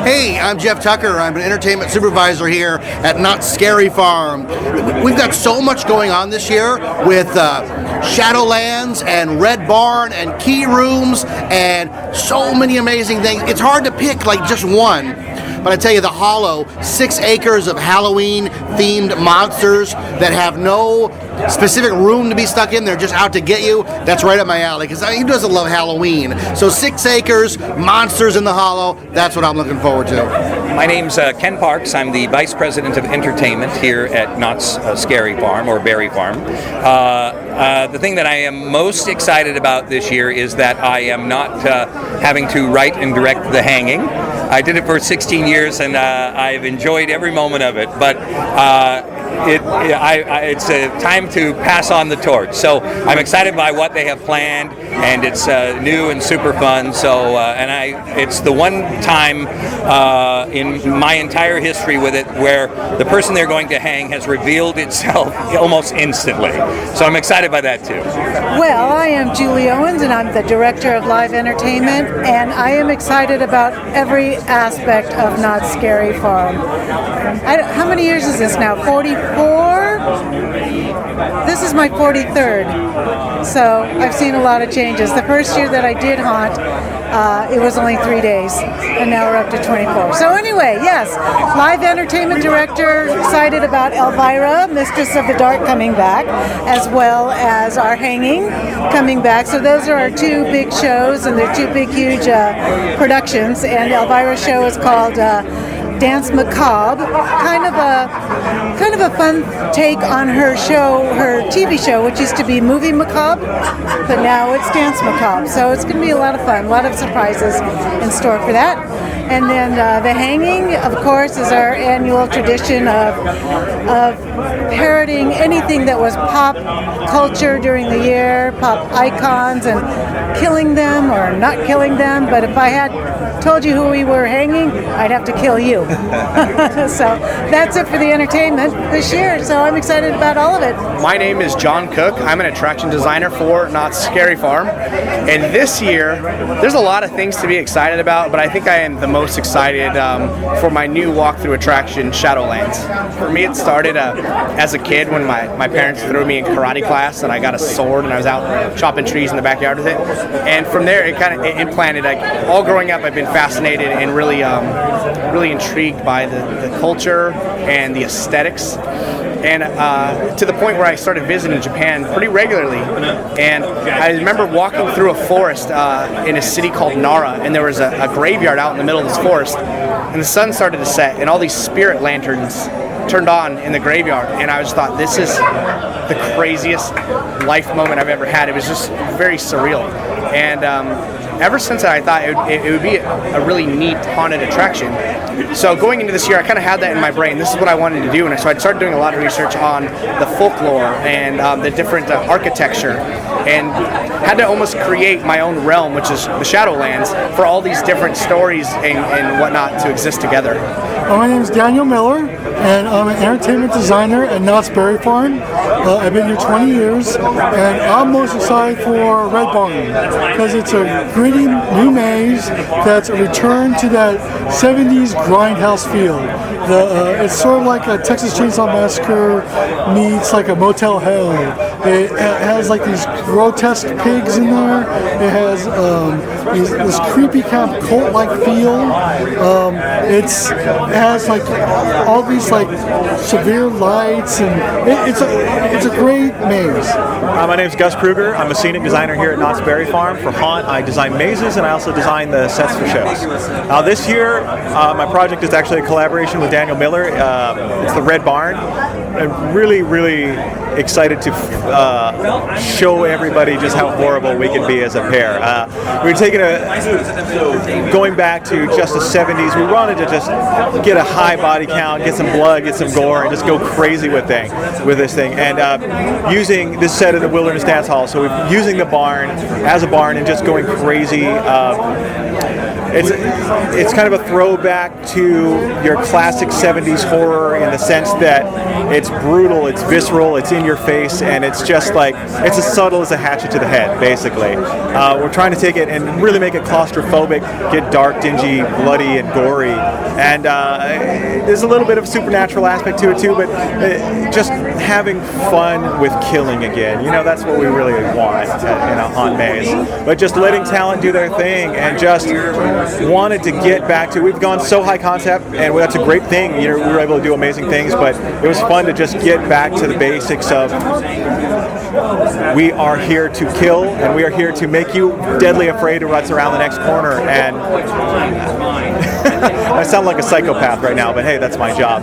Hey, I'm Jeff Tucker. I'm an entertainment supervisor here at Knott Scary Farm. We've got so much going on this year with Shadowlands and Red Barn and Key Rooms and so many amazing things. It's hard to pick like just one. But I tell you, the Hollow, 6 acres of Halloween-themed monsters that have no specific room to be stuck in, they're just out to get you, that's right up my alley, because who doesn't love Halloween? So 6 acres, monsters in the Hollow, that's what I'm looking forward to. My name's Ken Parks. I'm the Vice President of Entertainment here at Knott's Scary Farm, or Berry Farm. The thing that I am most excited about this year is that I am not having to write and direct the hanging. I did it for 16 years, and I've enjoyed every moment of it. But it's a time to pass on the torch. So I'm excited by what they have planned, and it's new and super fun. So it's the one time in my entire history with it where the person they're going to hang has revealed itself almost instantly. So I'm excited by that too. Well, I am Julie Owens, and I'm the Director of Live Entertainment, and I am excited about every aspect of Knott's Scary Farm. How many years is this now? 44? This is my 43rd, so I've seen a lot of changes. The first year that I did haunt, it was only 3 days, and now we're up to 24. So anyway, yes, Live Entertainment Director, excited about Elvira, Mistress of the Dark, coming back, as well as our hanging coming back. So those are our 2 big shows, and they're 2 big, huge productions. And Elvira's show is called Dance Macabre, kind of a fun take on her show, her TV show, which used to be Movie Macabre, but now it's Dance Macabre. So it's going to be a lot of fun, a lot of surprises in store for that. And then the hanging, of course, is our annual tradition of parroting anything that was pop culture during the year, pop icons, and killing them or not killing them. But if I had told you who we were hanging, I'd have to kill you. So that's it for the entertainment this year. So I'm excited about all of it. My name is John Cook. I'm an attraction designer for Knott's Scary Farm. And this year, there's a lot of things to be excited about, but I think I am the most excited for my new walkthrough attraction, Shadowlands. For me, it started as a kid when my parents threw me in karate class and I got a sword and I was out chopping trees in the backyard with it. And from there, it kind of implanted. All growing up, I've been fascinated and really intrigued by the culture and the aesthetics. And to the point where I started visiting Japan pretty regularly. And I remember walking through a forest in a city called Nara, and there was a graveyard out in the middle of this forest, and the sun started to set, and all these spirit lanterns turned on in the graveyard, and I just thought, this is the craziest life moment I've ever had. It was just very surreal. And ever since that, I thought it would be a really neat haunted attraction. So going into this year, I kind of had that in my brain. This is what I wanted to do, and so I started doing a lot of research on the folklore and the different architecture, and had to almost create my own realm, which is the Shadowlands, for all these different stories and whatnot to exist together. My name is Daniel Miller, and I'm an entertainment designer at Knott's Berry Farm. I've been here 20 years, and I'm most excited for Red Barn because it's a gritty new maze that's a return to that 70s grindhouse feel. It's sort of like a Texas Chainsaw Massacre meets like a Motel Hell. It has like these grotesque pigs in there. It has this creepy kind of cult-like feel. It has like all these like severe lights, and it's a great maze. My name is Gus Kruger. I'm a scenic designer here at Knott's Berry Farm. For Haunt, I design mazes, and I also design the sets for shows. This year, my project is actually a collaboration with Daniel Miller. It's the Red Barn. I'm really, really excited to show everybody just how horrible we can be as a pair. We're going back to just the 70s. We wanted to just get a high body count, get some blood, get some gore, and just go crazy with this thing. And using this set at the Wilderness Dance Hall, so we're using the barn as a barn and just going crazy. It's kind of a throwback to your classic 70s horror in the sense that It's brutal, it's visceral, it's in your face, and it's just like, it's as subtle as a hatchet to the head, basically. We're trying to take it and really make it claustrophobic, get dark, dingy, bloody, and gory. And there's a little bit of supernatural aspect to it too, but just having fun with killing again. You know, that's what we really want in a haunt maze. But just letting talent do their thing and just wanted to get back to, we've gone so high concept, and that's a great thing. You know, we were able to do amazing things, but it was fun to just get back to the basics of, we are here to kill, and we are here to make you deadly afraid of what's around the next corner. And I sound like a psychopath right now, but hey, that's my job.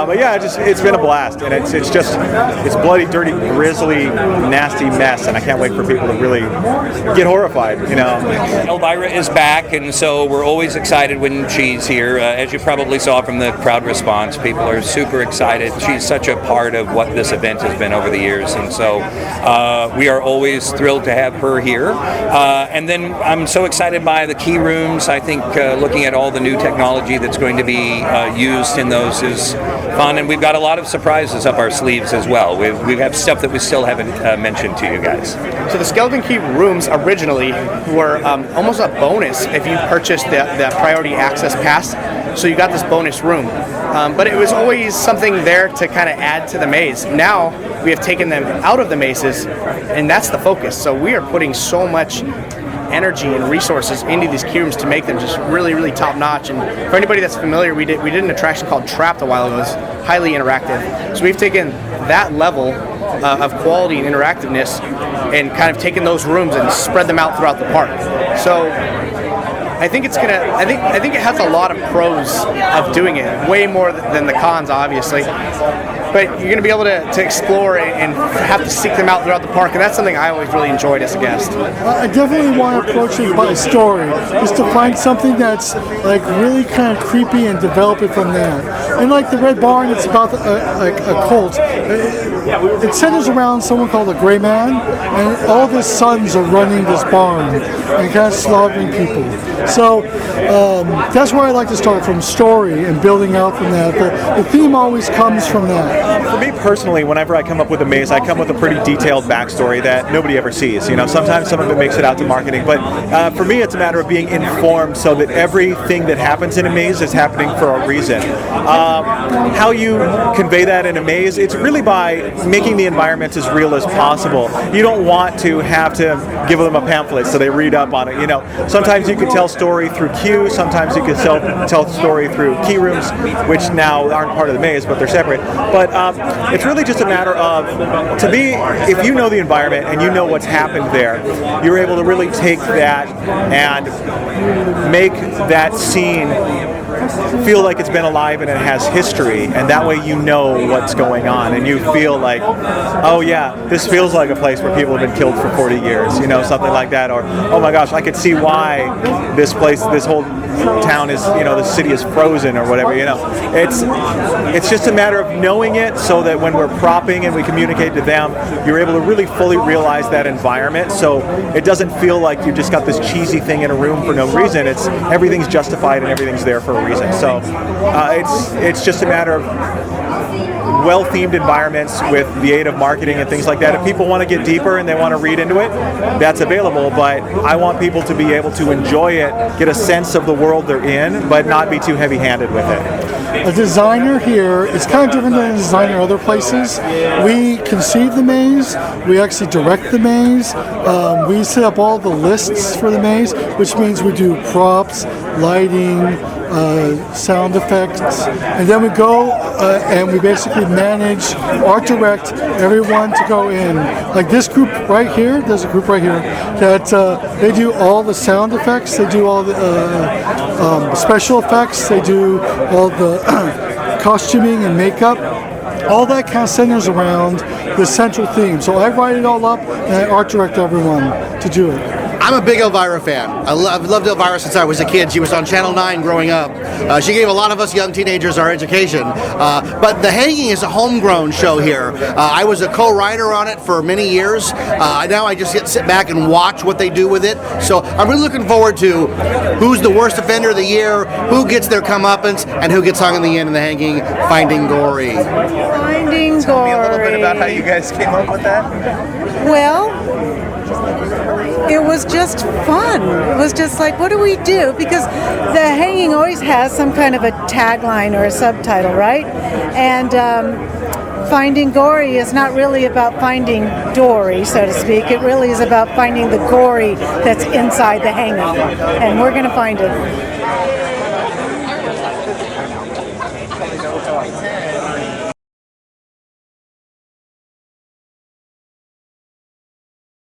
But yeah, it's been a blast, and it's bloody, dirty, grisly, nasty mess, and I can't wait for people to really get horrified. You know, Elvira is back, and so we're always excited when she's here. As you probably saw from the crowd response, people are super excited. She's such a part of what this event has been over the years, and so we are always thrilled to have her here. And then I'm so excited by the key rooms. I think looking at all the new technology that's going to be used in those is fun, and we've got a lot of surprises up our sleeves as well. We have stuff that we still haven't mentioned to you guys. So the Skeleton Key rooms originally were almost a bonus if you purchased the Priority Access Pass. So you got this bonus room. But it was always something there to kind of add to the maze. Now we have taken them out of the mazes, and that's the focus. So we are putting so much energy and resources into these key rooms to make them just really, really top notch. And for anybody that's familiar, we did an attraction called Trapped a while ago. It was highly interactive. So we've taken that level of quality and interactiveness and kind of taken those rooms and spread them out throughout the park. So I think it's gonna. I think it has a lot of pros of doing it, way more than the cons, obviously. But you're gonna be able to explore and have to seek them out throughout the park, and that's something I always really enjoyed as a guest. I definitely want to approach it by story, just to find something that's like really kind of creepy and develop it from there. And like the Red Barn, it's about like a cult. It centers around someone called the Gray Man, and all of his sons are running this barn and kind of slaughtering people. So that's where I like to start, from story and building out from that. The theme always comes from that. For me personally, whenever I come up with a maze, I come with a pretty detailed backstory that nobody ever sees. You know, sometimes some of it makes it out to marketing, but for me it's a matter of being informed so that everything that happens in a maze is happening for a reason. How you convey that in a maze, it's really by making the environment as real as possible. You don't want to have to give them a pamphlet so they read up on it. You know, sometimes you can tell story through cues, sometimes you can tell story through key rooms, which now aren't part of the maze, but they're separate. But it's really just a matter of, to me, if you know the environment and you know what's happened there, you're able to really take that and make that scene feel like it's been alive and it has history, and that way you know what's going on and you feel like, oh yeah, this feels like a place where people have been killed for 40 years, you know, something like that. Or, oh my gosh, I could see why this place, this whole town is, you know, the city is frozen or whatever, you know. It's just a matter of knowing it so that when we're propping and we communicate to them, you're able to really fully realize that environment, so it doesn't feel like you've just got this cheesy thing in a room for no reason. It's everything's justified and everything's there for a reason. So it's just a matter of well-themed environments with the aid of marketing and things like that. If people want to get deeper and they want to read into it, that's available, but I want people to be able to enjoy it, get a sense of the world they're in, but not be too heavy-handed with it. A designer here is kind of different than a designer other places. We conceive the maze, we actually direct the maze, we set up all the lists for the maze, which means we do props, lighting, sound effects, and then we go and we basically manage, art direct everyone to go in. Like this group right here, there's a group right here that they do all the sound effects, they do all the special effects, they do all the costuming and makeup. All that kind of centers around the central theme. So I write it all up and I art direct everyone to do it. I'm a big Elvira fan. I've loved Elvira since I was a kid. She was on Channel 9 growing up. She gave a lot of us young teenagers our education. But The Hanging is a homegrown show here. I was a co-writer on it for many years. Now I just get to sit back and watch what they do with it. So I'm really looking forward to who's the worst offender of the year, who gets their comeuppance, and who gets hung in the end in The Hanging, Finding Gory. Finding Tell me a little Gory. bit about how you guys came up with that. Well, it was just fun. It was just like, what do we do? Because The Hanging always has some kind of a tagline or a subtitle, right? And Finding Gory is not really about finding Dory, so to speak. It really is about finding the gory that's inside the hanging. And we're going to find it.